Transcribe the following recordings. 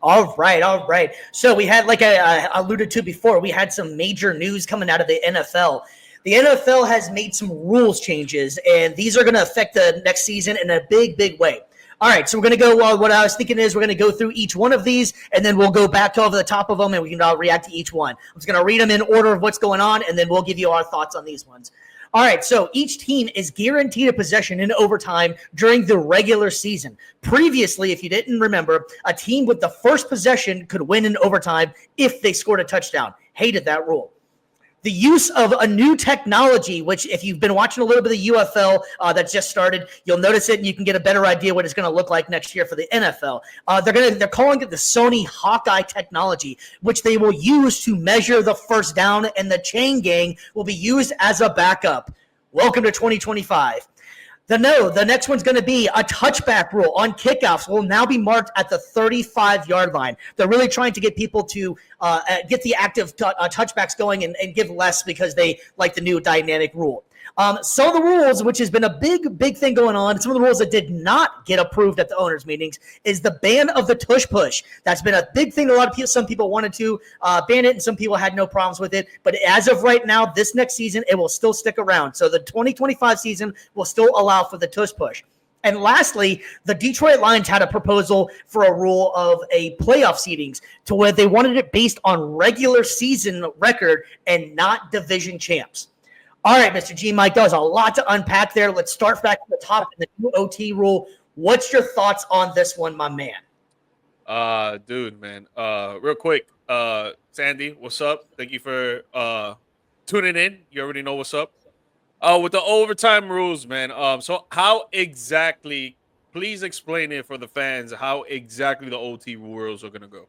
All right, all right. So we had, like I alluded to before, we had some major news coming out of the NFL. The NFL has made some rules changes, and these are going to affect the next season in a big, big way. All right, so we're going to go. What I was thinking is we're going to go through each one of these, and then we'll go back over the top of them, and we can react to each one. I'm just going to read them in order of what's going on, and then we'll give you our thoughts on these ones. All right, so each team is guaranteed a possession in overtime during the regular season. Previously, if you didn't remember, a team with the first possession could win in overtime if they scored a touchdown. Hated that rule. The use of a new technology, which if you've been watching a little bit of UFL that just started, you'll notice it and you can get a better idea what it's going to look like next year for the NFL. They're calling it the Sony Hawkeye technology, which they will use to measure the first down, and the chain gang will be used as a backup. Welcome to 2025. The next one's going to be a touchback rule on kickoffs will now be marked at the 35-yard line. They're really trying to get people to get the active touchbacks going and give less because they like the new dynamic rule. Some of the rules, which has been a big thing going on, some of the rules that did not get approved at the owners' meetings is the ban of the tush push. That's been a big thing. Some people wanted to ban it, and some people had no problems with it. But as of right now, this next season, it will still stick around. So the 2025 season will still allow for the tush push. And lastly, the Detroit Lions had a proposal for a rule of a playoff seedings to where they wanted it based on regular season record and not division champs. All right, Mr. G. Mike, that was a lot to unpack there. Let's start back at the top in the new OT rule. What's your thoughts on this one, my man? Dude, man. Real quick, Sandy, what's up? Thank you for tuning in. You already know what's up. With the overtime rules, man. So how exactly? Please explain it for the fans. How exactly the OT rules are gonna go?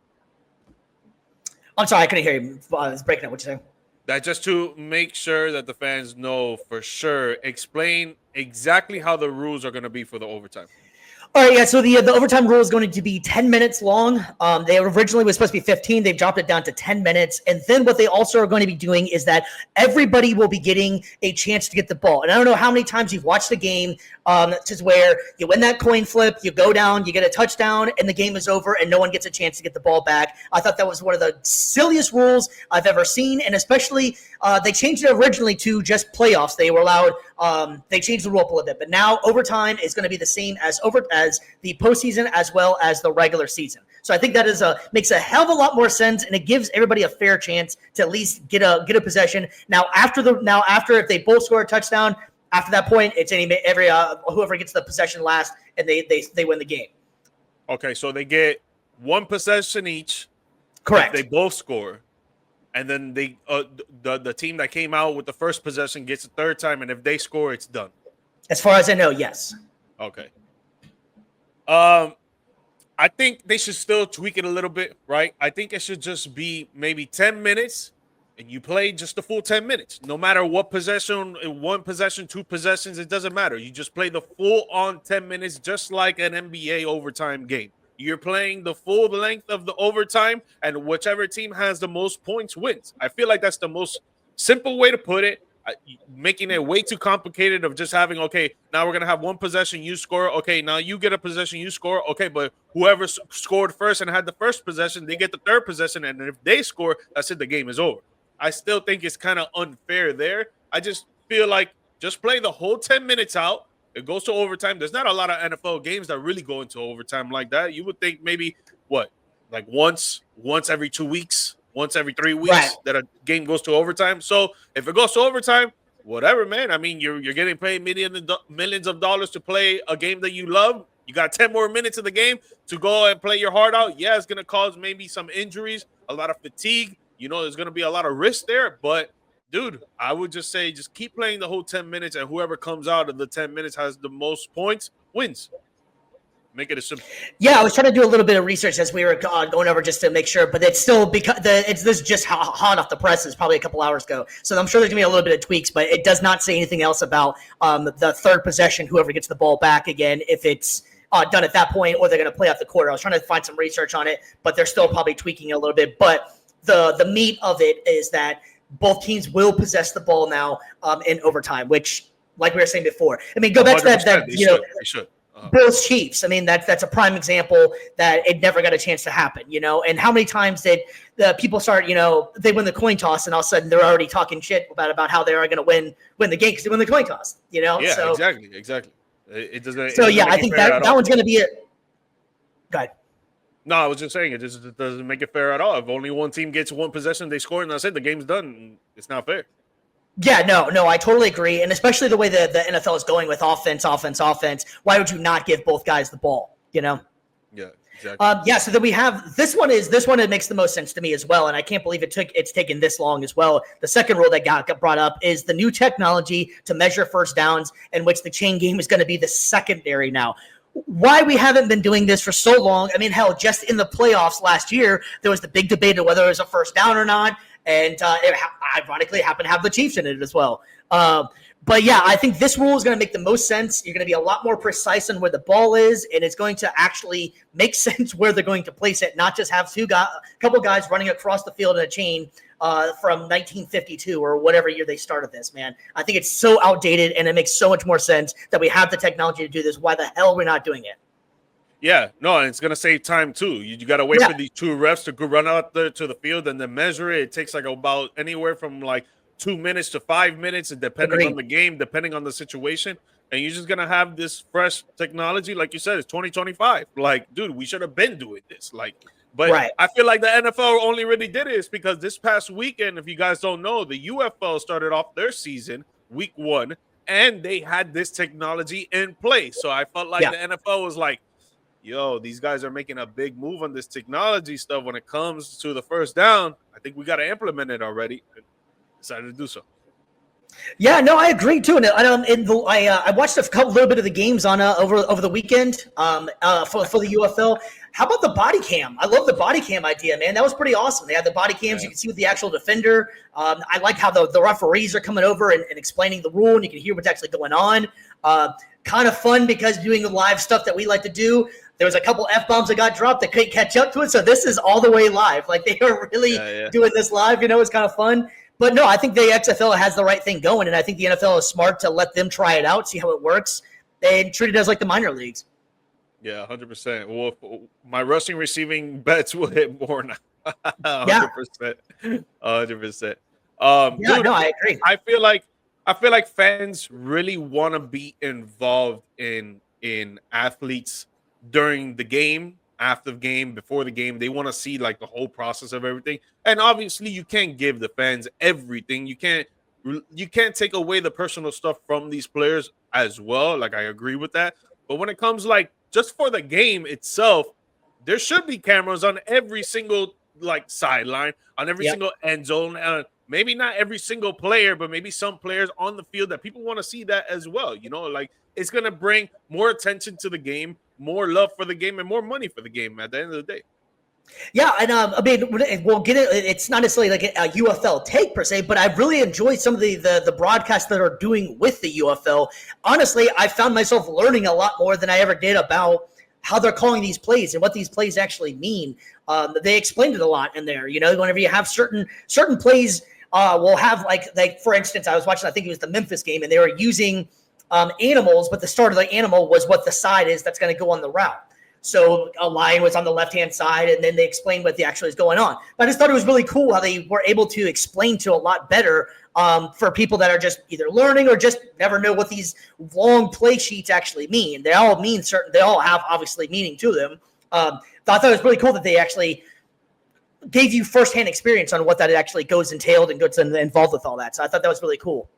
I'm sorry, I couldn't hear you. It's breaking up. What you saying? That just to make sure that the fans know for sure. Explain exactly how the rules are going to be for the overtime. All right, yeah, so the overtime rule is going to be 10 minutes long. They originally was supposed to be 15. They've dropped it down to 10 minutes. And then what they also are going to be doing is that everybody will be getting a chance to get the ball. And I don't know how many times you've watched the game to where you win that coin flip, you go down, you get a touchdown, and the game is over, and no one gets a chance to get the ball back. I thought that was one of the silliest rules I've ever seen, and especially they changed it originally to just playoffs. They were allowed they changed the rule up a little bit, but now overtime is going to be the same as the postseason as well as the regular season. So I think that makes a hell of a lot more sense, and it gives everybody a fair chance to at least get a possession. Now after if they both score a touchdown, after that point it's whoever gets the possession last, and they win the game. Okay, so they get one possession each. Correct. They both score. And then the team that came out with the first possession gets a third time, and if they score, it's done. As far as I know, yes. Okay. I think they should still tweak it a little bit, right? I think it should just be maybe 10 minutes, and you play just the full 10 minutes. No matter what possession, one possession, two possessions, it doesn't matter. You just play the full on 10 minutes, just like an NBA overtime game. You're playing the full length of the overtime, and whichever team has the most points wins. I feel like that's the most simple way to put it, making it way too complicated of just having, okay, now we're going to have one possession, you score. Okay, now you get a possession, you score. Okay, but whoever scored first and had the first possession, they get the third possession, and if they score, that's it, the game is over. I still think it's kind of unfair there. I just feel like just play the whole 10 minutes out. It goes to overtime. There's not a lot of NFL games that really go into overtime like that. You would think maybe like once every 2 weeks, once every 3 weeks, right, that a game goes to overtime. So if it goes to overtime, whatever, man. I mean, you're getting paid millions of dollars to play a game that you love. You got 10 more minutes of the game to go and play your heart out. Yeah, it's going to cause maybe some injuries, a lot of fatigue. There's going to be a lot of risk there, but dude, I would just say just keep playing the whole 10 minutes, and whoever comes out of the 10 minutes has the most points wins. Make it a simple. Yeah, I was trying to do a little bit of research as we were going over just to make sure, but it's still because this is just hot off the presses probably a couple hours ago. So I'm sure there's gonna be a little bit of tweaks, but it does not say anything else about the third possession, whoever gets the ball back again, if it's done at that point, or they're gonna play off the quarter. I was trying to find some research on it, but they're still probably tweaking it a little bit. But the meat of it is that both teams will possess the ball now in overtime, which, like we were saying before, I mean, go back to that they should. Bills Chiefs. I mean, that's a prime example that it never got a chance to happen, And how many times did the people start, they win the coin toss, and all of a sudden they're already talking shit about how they are going to win the game because they win the coin toss, Yeah, So exactly. It doesn't. So it doesn't yeah, make I it think fair that at all. one's going to be it. Go ahead. No, I was just saying it just doesn't make it fair at all. If only one team gets one possession, they score, and that's it. The game's done. It's not fair. Yeah, no, I totally agree, and especially the way the NFL is going with offense. Why would you not give both guys the ball? Yeah, exactly. So then we have this one. It makes the most sense to me as well, and I can't believe it's taken this long as well. The second rule that got brought up is the new technology to measure first downs, in which the chain game is going to be the secondary now. Why we haven't been doing this for so long? I mean, hell, just in the playoffs last year, there was the big debate of whether it was a first down or not. And it ironically happened to have the Chiefs in it as well. But yeah, I think this rule is going to make the most sense. You're going to be a lot more precise on where the ball is, and it's going to actually make sense where they're going to place it, not just have a couple guys running across the field in a chain from 1952 or whatever year they started this, man. I think it's so outdated, and it makes so much more sense that we have the technology to do this. Why the hell we're not doing it? Yeah, no, and it's gonna save time too. You got to wait for these two refs to go run out there to the field and then measure it. It takes like about anywhere from like 2 minutes to 5 minutes, and depending on the game, depending on the situation. And you're just gonna have this fresh technology, like you said, it's 2025. Like, dude, we should have been doing this. But I feel like the NFL only really did it because this past weekend, if you guys don't know, the UFL started off their season week 1, and they had this technology in place. So I felt like the NFL was like, yo, these guys are making a big move on this technology stuff when it comes to the first down. I think we got to implement it already. Decided to do so. Yeah, no, I agree too. And I watched a little bit of the games on over the weekend for the UFL. How about the body cam? I love the body cam idea, man. That was pretty awesome. They had the body cams. You can see with the actual defender. I like how the referees are coming over and explaining the rule, and you can hear what's actually going on. Kind of fun because doing the live stuff that we like to do, there was a couple F-bombs that got dropped that couldn't catch up to it. So this is all the way live. Like, they are really doing this live. It's kind of fun. But no, I think the XFL has the right thing going, and I think the NFL is smart to let them try it out, see how it works, and treat it as like the minor leagues. Yeah, 100%. Well, my rushing receiving bets will hit more now. 100%. 100%. Dude, no, I agree. I feel like fans really want to be involved in athletes during the game, after the game, before the game. They want to see like the whole process of everything. And obviously you can't give the fans everything. You can't take away the personal stuff from these players as well. Like, I agree with that. But when it comes like just for the game itself, there should be cameras on every single like sideline, on every single end zone. Maybe not every single player, but maybe some players on the field that people want to see that as well. Like, it's going to bring more attention to the game, more love for the game, and more money for the game at the end of the day. Yeah, and I mean, we'll get it. It's not necessarily like a UFL take per se, but I really enjoyed some of the broadcasts that are doing with the UFL. Honestly, I found myself learning a lot more than I ever did about how they're calling these plays and what these plays actually mean. They explained it a lot in there. Whenever you have certain plays, we'll have like for instance, I was watching, I think it was the Memphis game, and they were using animals, but the start of the animal was what the side is that's going to go on the route. So a lion was on the left-hand side, and then they explained what actually is going on. But I just thought it was really cool how they were able to explain to a lot better for people that are just either learning or just never know what these long play sheets actually mean. They all mean they all have obviously meaning to them. I thought it was really cool that they actually gave you firsthand experience on what that actually entailed and gets involved with all that. So I thought that was really cool.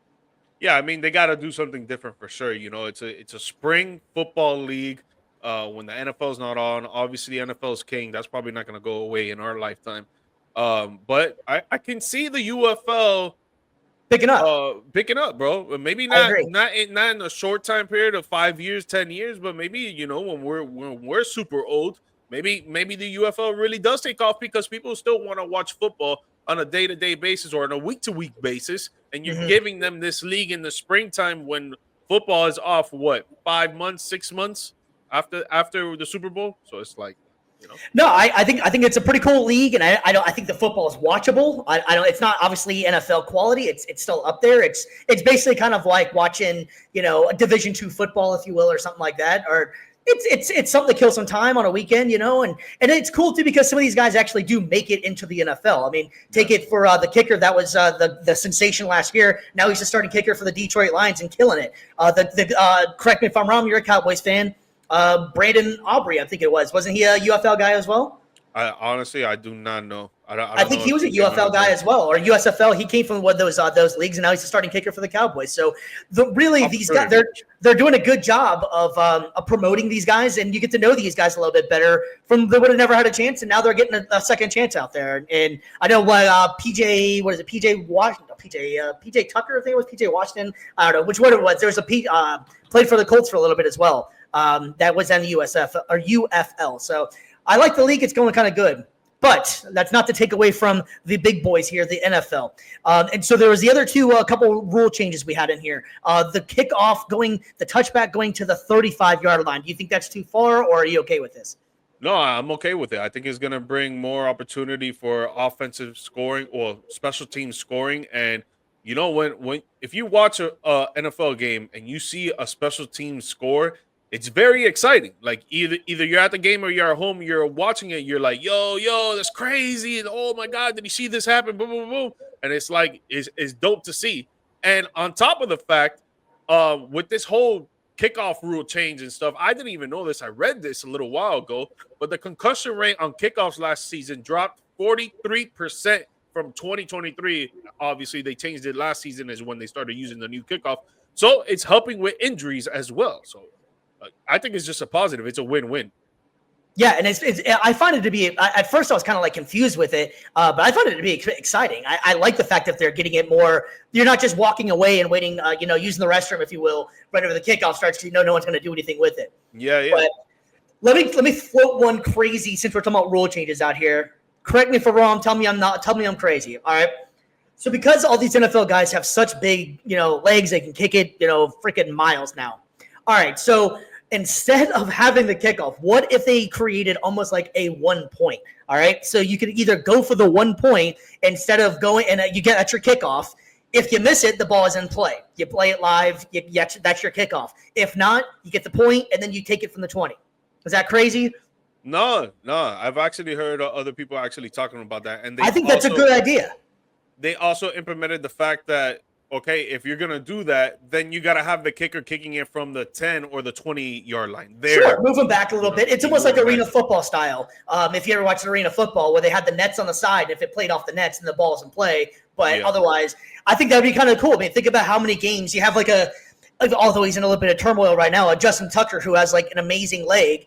Yeah, I mean, they got to do something different for sure. It's a spring football league. When the NFL's not on, obviously the NFL's king. That's probably not going to go away in our lifetime. But I can see the UFL picking up, bro. Maybe not in a short time period of 5 years, 10 years, but maybe when we're super old, maybe the UFL really does take off because people still want to watch football on a day-to-day basis or on a week-to-week basis, and you're giving them this league in the springtime when football is off. 5 months, 6 months after the Super Bowl? So it's like, No, I think it's a pretty cool league, and I think the football is watchable. I don't. It's not obviously NFL quality. It's still up there. It's basically kind of like watching a Division II football, if you will, or something like that. Or It's something to kill some time on a weekend, and it's cool too because some of these guys actually do make it into the NFL. I mean, take it for the kicker that was the sensation last year. Now he's a starting kicker for the Detroit Lions and killing it. Correct me if I'm wrong. You're a Cowboys fan. Brandon Aubrey, I think it wasn't he a UFL guy as well? I do not know. I think he was a UFL guy as well, or USFL. He came from one of those leagues, and now he's a starting kicker for the Cowboys. So these guys, they're doing a good job of promoting these guys, and you get to know these guys a little bit better. They would have never had a chance, and now they're getting a second chance out there. And I know PJ, what is it? PJ Washington, PJ Tucker, I think it was PJ Washington. I don't know which one it was. There was played for the Colts for a little bit as well. That was in the UFL. So I like the league; it's going kind of good. But that's not to take away from the big boys here, the NFL. And so there was the other couple rule changes we had in here. The kickoff the touchback going to the 35-yard line. Do you think that's too far, or are you okay with this? No, I'm okay with it. I think it's going to bring more opportunity for offensive scoring or special team scoring. And when if you watch a NFL game and you see a special team score, it's very exciting. Like either you're at the game or you're at home, you're watching it, you're like, yo, that's crazy. And oh my God, did you see this happen? Boom, boom, boom. And it's like, it's dope to see. And on top of the fact, with this whole kickoff rule change and stuff, I didn't even know this. I read this a little while ago, but the concussion rate on kickoffs last season dropped 43% from 2023. Obviously, they changed it last season is when they started using the new kickoff. So it's helping with injuries as well. So I think it's just a positive. It's a win-win. Yeah, and I find it to be, at first I was kind of like confused with it, but I find it to be exciting. I like the fact that they're getting it more, you're not just walking away and waiting, using the restroom, if you will, right over the kickoff starts, no one's going to do anything with it. Yeah. But let me float one crazy, since we're talking about rule changes out here. Correct me if I'm wrong, tell me I'm crazy, all right? So because all these NFL guys have such big, legs, they can kick it, freaking miles now. All right, so instead of having the kickoff, what if they created almost like a 1 point? All right. So you could either go for the 1 point instead of going and you get at your kickoff. If you miss it, the ball is in play. You play it live. That's your kickoff. If not, you get the point and then you take it from the 20. Is that crazy? No. I've actually heard other people actually talking about that. And I think that's a good idea. They also implemented the fact that, okay, if you're going to do that, then you got to have the kicker kicking it from the 10 or the 20-yard line. Sure, move them back a little bit. It's almost like arena football style. If you ever watched arena football where they had the nets on the side, if it played off the nets and the ball's in play. But otherwise, I think that would be kind of cool. I mean, think about how many games you have although he's in a little bit of turmoil right now, Justin Tucker, who has like an amazing leg.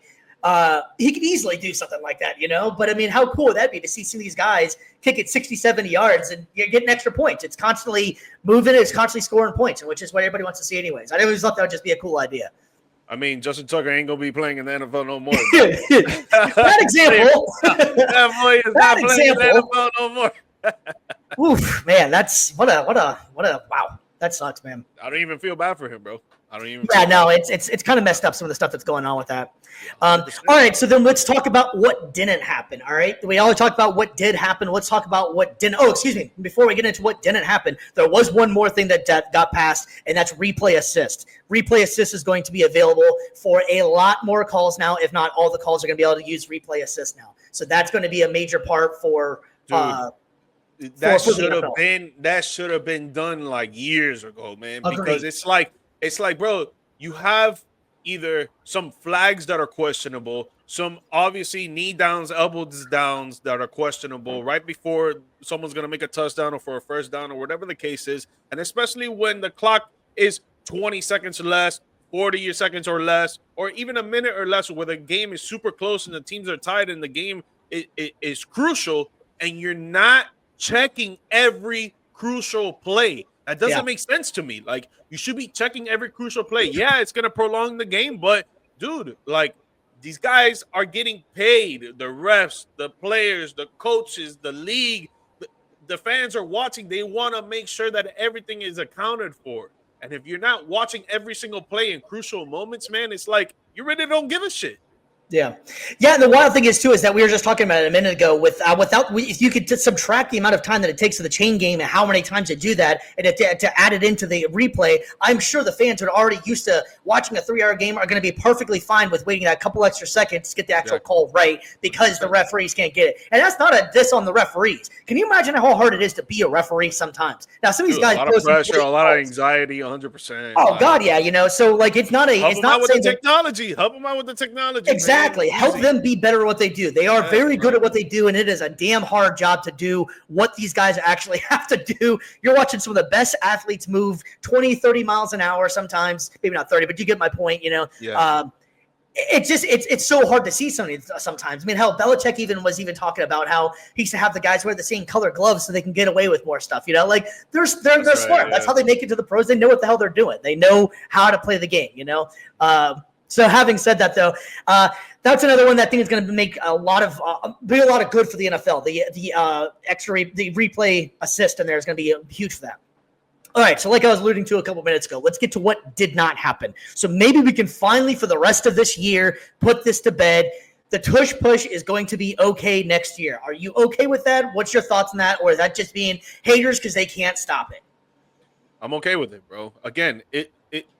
He could easily do something like that, But, I mean, how cool would that be to see some of these guys kick it 60, 70 yards and you're getting extra points? It's constantly moving. It's constantly scoring points, which is what everybody wants to see anyways. I always thought that would just be a cool idea. I mean, Justin Tucker ain't going to be playing in the NFL no more. That example. That boy is not playing in the NFL no more. Oof, man, that's what a wow. That sucks, man. I don't even feel bad for him, bro. It's kind of messed up, some of the stuff that's going on with that. All right, so then let's talk about what didn't happen. All right, we always talk about what did happen. Let's talk about what didn't. Oh, excuse me. Before we get into what didn't happen, there was one more thing that got passed, and that's replay assist. Replay assist is going to be available for a lot more calls now. If not, all the calls are going to be able to use replay assist now. So that's going to be a major part for. That should have been done like years ago, man. Because it's like, bro, you have either some flags that are questionable, some obviously knee downs, elbows downs that are questionable right before someone's going to make a touchdown or for a first down or whatever the case is. And especially when the clock is 20 seconds or less, 40 seconds or less, or even a minute or less where the game is super close and the teams are tied and the game is crucial and you're not checking every crucial play. That doesn't make sense to me. Like, you should be checking every crucial play. Yeah, it's going to prolong the game, but, dude, like, these guys are getting paid. The refs, the players, the coaches, the league, the fans are watching. They want to make sure that everything is accounted for. And if you're not watching every single play in crucial moments, man, it's like you really don't give a shit. Yeah, yeah. And the wild thing is too is that we were just talking about it a minute ago. If you could subtract the amount of time that it takes to the chain game and how many times to do that, and to add it into the replay, I'm sure the fans who are already used to watching a 3-hour game are going to be perfectly fine with waiting that couple extra seconds to get the actual call right because the referees can't get it. And that's not a diss on the referees. Can you imagine how hard it is to be a referee sometimes? Now some of these guys, a lot of pressure, a lot of anxiety, 100%. Oh God, yeah, so like it's not Help it's them not out with saying the technology. Help them out with the technology. exactly. Man. Help them be better at what they do. They are very good at what they do, and it is a damn hard job to do what these guys actually have to do. You're watching some of the best athletes move 20, 30 miles an hour sometimes. Maybe not 30, but you get my point, Yeah. It's so hard to see sometimes. I mean, hell, Belichick was talking about how he used to have the guys wear the same color gloves so they can get away with more stuff. Like they're smart. Right, That's how they make it to the pros. They know what the hell they're doing. They know how to play the game. So having said that, though, that's another one that I think is going to make a lot of good for the NFL. The replay assist in there is going to be huge for that. All right, so like I was alluding to a couple minutes ago, let's get to what did not happen. So maybe we can finally, for the rest of this year, put this to bed. The tush push is going to be okay next year. Are you okay with that? What's your thoughts on that? Or is that just being haters because they can't stop it? I'm okay with it, bro. Again,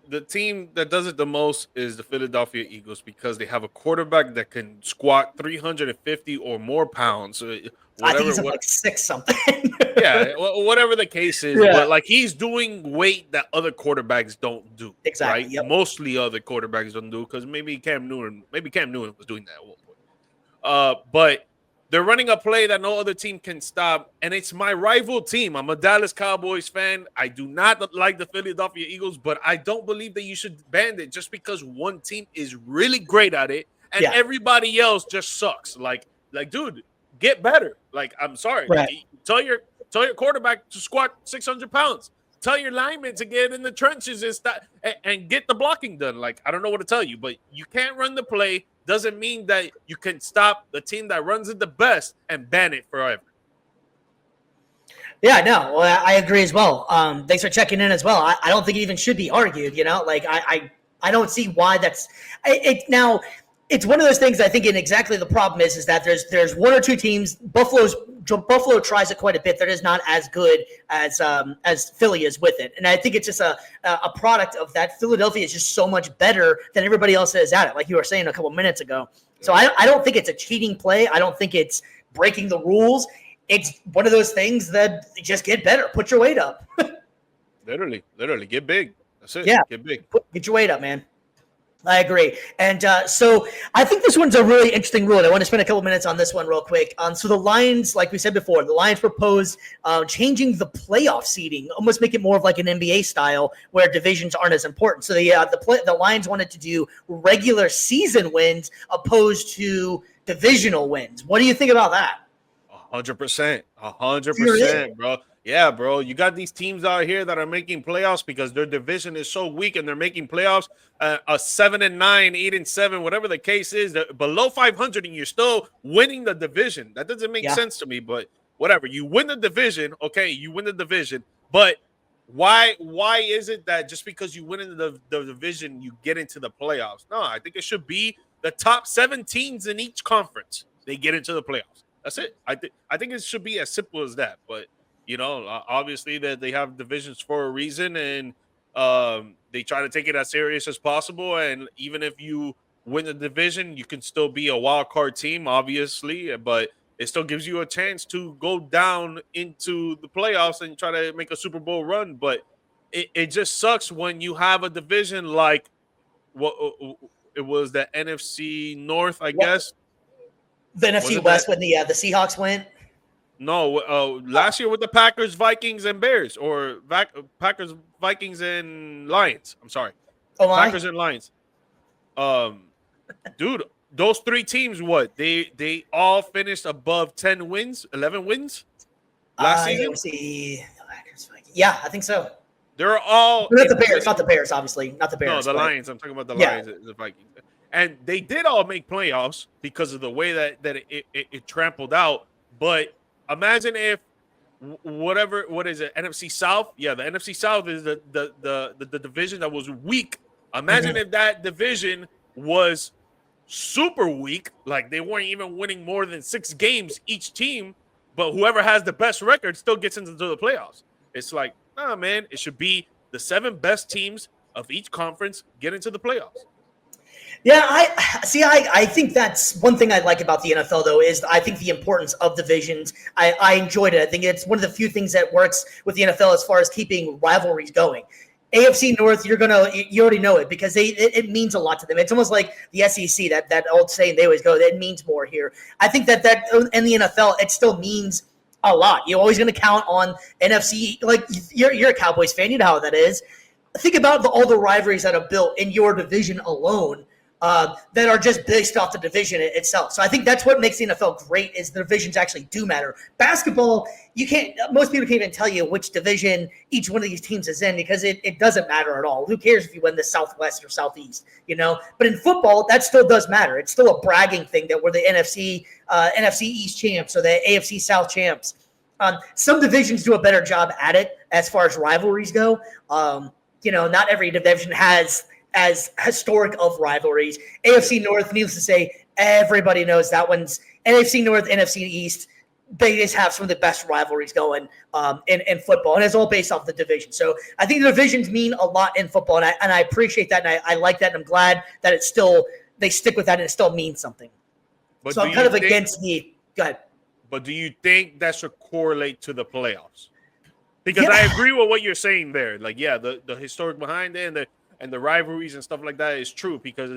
the team that does it the most is the Philadelphia Eagles because they have a quarterback that can squat 350 or more pounds. I think he's like 6 something. Yeah, whatever the case is, but like he's doing weight that other quarterbacks don't do. Exactly. Right? Yep. Mostly other quarterbacks don't do because maybe Cam Newton was doing that at one point. But they're running a play that no other team can stop, and it's my rival team. I'm a Dallas Cowboys fan. I do not like the Philadelphia Eagles, but I don't believe that you should ban it just because one team is really great at it and everybody else just sucks. Like, dude, get better. Like, I'm sorry. Right. Tell your quarterback to squat 600 pounds. Tell your linemen to get in the trenches and get the blocking done. Like, I don't know what to tell you, but you can't run the play. Doesn't mean that you can stop the team that runs it the best and ban it forever. Yeah, no, well, I agree as well. Thanks for checking in as well. I don't think it even should be argued, Like, I don't see why that's it. Now, it's one of those things I think in exactly the problem is that there's one or two teams. Buffalo tries it quite a bit. They're just not as good as Philly is with it. And I think it's just a product of that. Philadelphia is just so much better than everybody else is at it, like you were saying a couple minutes ago. So I don't think it's a cheating play. I don't think it's breaking the rules. It's one of those things that just get better. Put your weight up. Literally, get big. That's it. Yeah. Get big. Get your weight up, man. I agree. And so I think this one's a really interesting rule. I want to spend a couple minutes on this one real quick. So the Lions, like we said before, the Lions proposed changing the playoff seeding, almost make it more of like an NBA style where divisions aren't as important. So the Lions wanted to do regular season wins opposed to divisional wins. What do you think about that? 100%, bro. Yeah, bro. You got these teams out here that are making playoffs because their division is so weak, and they're making playoffs. A 7-9, 8-7, whatever the case is, below 500, and you're still winning the division. That doesn't make sense to me. But whatever, you win the division. Okay, you win the division, but why is it that just because you win in the division, you get into the playoffs? No, I think it should be the top 7 teams in each conference. They get into the playoffs. That's it. I think it should be as simple as that. But obviously that they have divisions for a reason, and they try to take it as serious as possible. And even if you win the division, you can still be a wild card team, obviously, but it still gives you a chance to go down into the playoffs and try to make a Super Bowl run. But it just sucks when you have a division like what it was, the NFC North, I guess. The NFC West when the Seahawks went. No, last year with the Packers, Vikings, and Bears, or Packers, Vikings, and Lions. I'm sorry, Packers and Lions. Dude, those 3 teams, what they all finished above 10 wins, 11 wins last season. Yeah, I think so. They're all not the Bears, obviously, not the Bears. No, the Lions. I'm talking about the Lions, the Vikings, and they did all make playoffs because of the way that it trampled out, but. Imagine if what is it? NFC South? Yeah, the NFC South is the division that was weak. Imagine if that division was super weak. Like they weren't even winning more than 6 games each team, but whoever has the best record still gets into the playoffs. It's like, nah, man, it should be the 7 best teams of each conference get into the playoffs. Yeah, I think that's one thing I like about the NFL, though, is I think the importance of divisions. I enjoyed it. I think it's one of the few things that works with the NFL as far as keeping rivalries going. AFC North, you already know it because it means a lot to them. It's almost like the SEC, that old saying they always go, that means more here. I think that in the NFL, it still means a lot. You're always going to count on NFC. Like, you're a Cowboys fan. You know how that is. Think about all the rivalries that are built in your division alone. That are just based off the division itself. So I think that's what makes the NFL great is the divisions actually do matter. Basketball, most people can't even tell you which division each one of these teams is in because it doesn't matter at all. Who cares if you win the Southwest or Southeast, But in football, that still does matter. It's still a bragging thing that we're the NFC East champs or the AFC South champs. Some divisions do a better job at it as far as rivalries go. Not every division has as historic of rivalries. AFC North, needless to say, everybody knows that one's NFC North, NFC East. They just have some of the best rivalries going in football, and it's all based off the division. So I think the divisions mean a lot in football, and I appreciate that, and I like that, and I'm glad that they stick with that, and it still means something. So I'm kind of against the – go ahead. But do you think that should correlate to the playoffs? Because I agree with what you're saying there. Like, yeah, the historic behind it and the rivalries and stuff like that is true because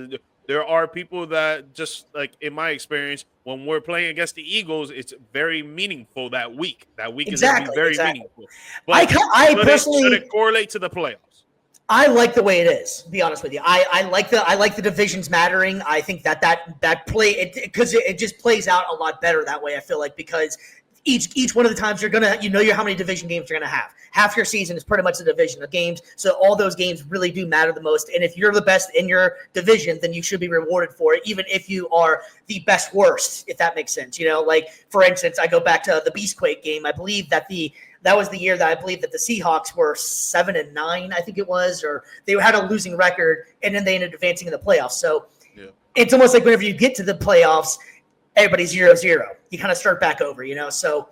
there are people that just like in my experience, when we're playing against the Eagles, it's very meaningful that week. That week is going to be very meaningful. But I personally should it correlate to the playoffs? I like the way it is, to be honest with you. I like the divisions mattering. I think that play because it just plays out a lot better that way. I feel like because each one of the times you're gonna how many division games you're gonna have. Half your season is pretty much a division of games, so all those games really do matter the most. And if you're the best in your division, then you should be rewarded for it, even if you are the best worst, if that makes sense. Like for instance, I go back to the Beastquake game. I believe that was the year that I believe that the Seahawks were 7-9, I think it was, or they had a losing record, and then they ended up advancing in the playoffs. So It's almost like whenever you get to the playoffs, everybody's 0-0. You kind of start back over, So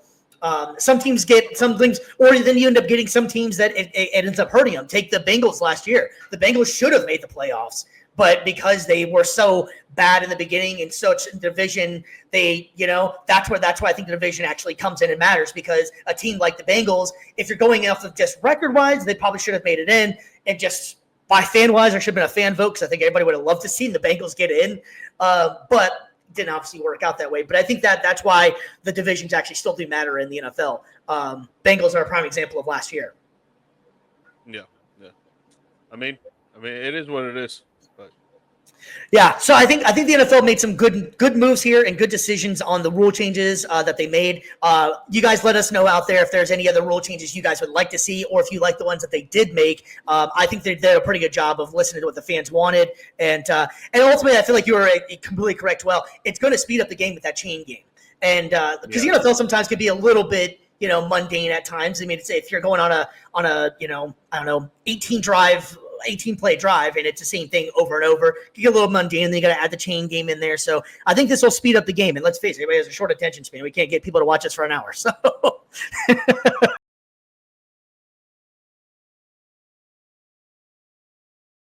some teams get some things, or then you end up getting some teams that it ends up hurting them. Take the Bengals last year. The Bengals should have made the playoffs, but because they were so bad in the beginning and such division, that's why I think the division actually comes in and matters because a team like the Bengals, if you're going off of just record-wise, they probably should have made it in. And just by fan-wise, there should have been a fan vote because I think everybody would have loved to see the Bengals get in. But didn't obviously work out that way, but I think that's why the divisions actually still do matter in the NFL. Bengals are a prime example of last year. Yeah. I mean, it is what it is. But yeah, so I think the NFL made some good moves here and good decisions on the rule changes that they made. You guys let us know out there if there's any other rule changes you guys would like to see, or if you like the ones that they did make. I think they did a pretty good job of listening to what the fans wanted, and ultimately, I feel like you were completely correct. Well, it's going to speed up the game with that chain game, and because the NFL sometimes can be a little bit mundane at times. I mean, if you're going on a 18-play drive, and it's the same thing over and over. You get a little mundane, and then you got to add the chain game in there. So I think this will speed up the game. And let's face it, everybody has a short attention span. We can't get people to watch us for an hour. So